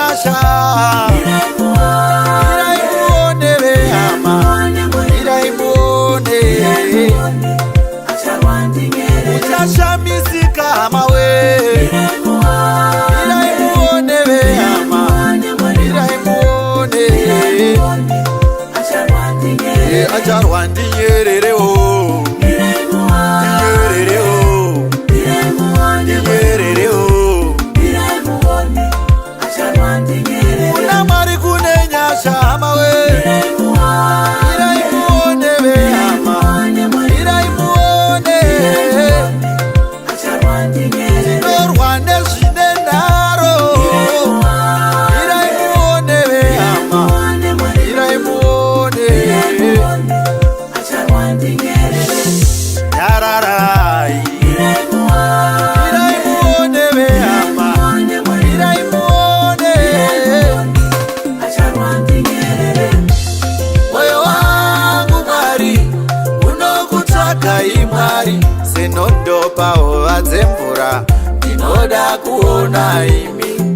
nyasha irai muone vehama irai muone uchashamisika hama we irai muone vehama irai muone acharwa ndinyerere o Paova dzemvura ndinoda kuona imi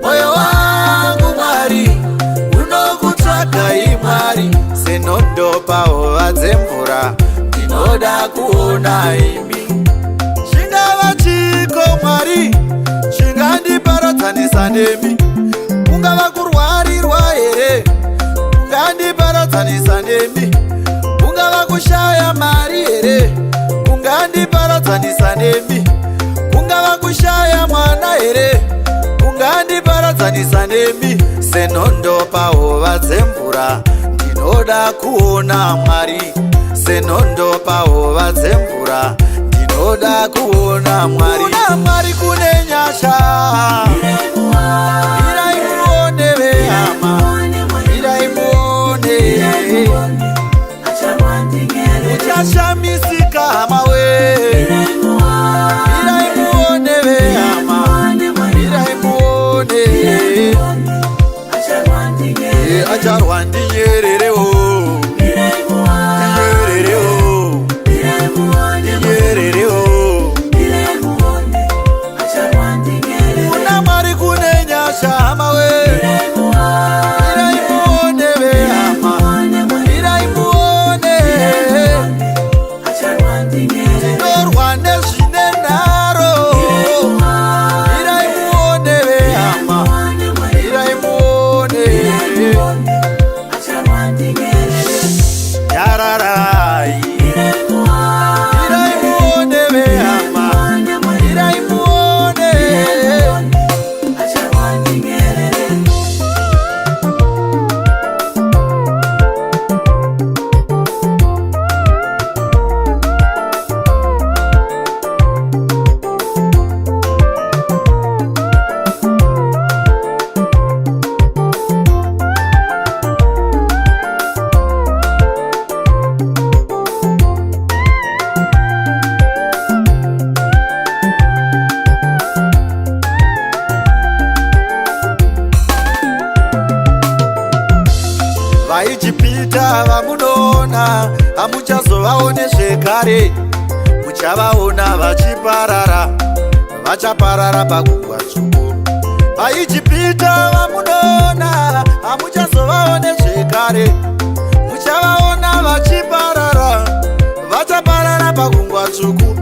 moyo wangu Mwari unokutsvaga imwari senondo paova dzemvura ndinoda kuona imi chingava chiko Mwari chingandiparadzanisa nemi kungava kurwarirwa here kungandiparadzanisa nemi kungava kushaya mari here kungandiparadzanisa nemi kungava kushaya mwana here kungandiparadzanisa nemi senondo pahova dzemvura ndinoda kuona Mwari senondo pahova dzemvura ndinoda kuona Mwari kuna Mwari kune nyasha irai muone vehama irai muone uchashamisika hama we irai muone vehama irai muone acharwa ndinyerere o ndinyerere o ndinyerere o kuna Mwari kune nyasha hama we irai muone vehama irai muone tinorwa nezvine nharo irai muone vehama irai muone yararai irai muone vehama irai muone vaIjipita vamunoona hamuchazovaone zvekare muchavaona vachiparara vachaparara pagungwa dzvuku vaIjipita vamunoona hamuchazovaone zvekare muchavaona vachiparara vachaparara pagungwa dzvuku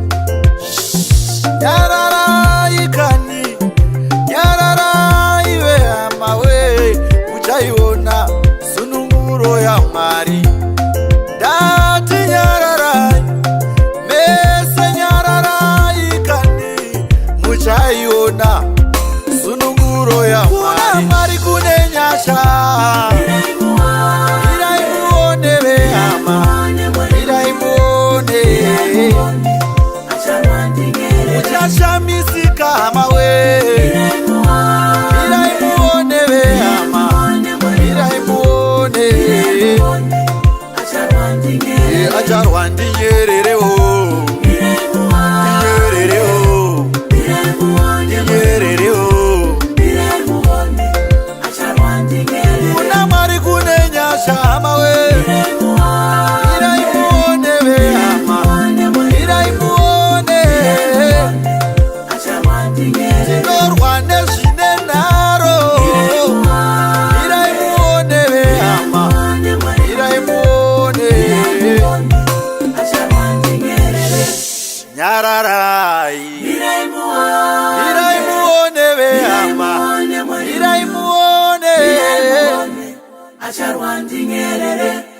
nyararai kani nyararai vehama we muchaiona sununguro yaMwari ndati nyararai mese nyararai kani muchaiona sununguro yaMwari kuna Mwari kune nyasha irai muone vehama irai muone uchashamisika hama we irai muone vehama irai muone acharwa ndinyerere o ndinyerere o ndinyerere o kuna Mwari kune nyasha hama we irai muone vehama irai muone tinorwa nezvine nharo Mirai muone behama, mirai muone Acharwandi Nyerere.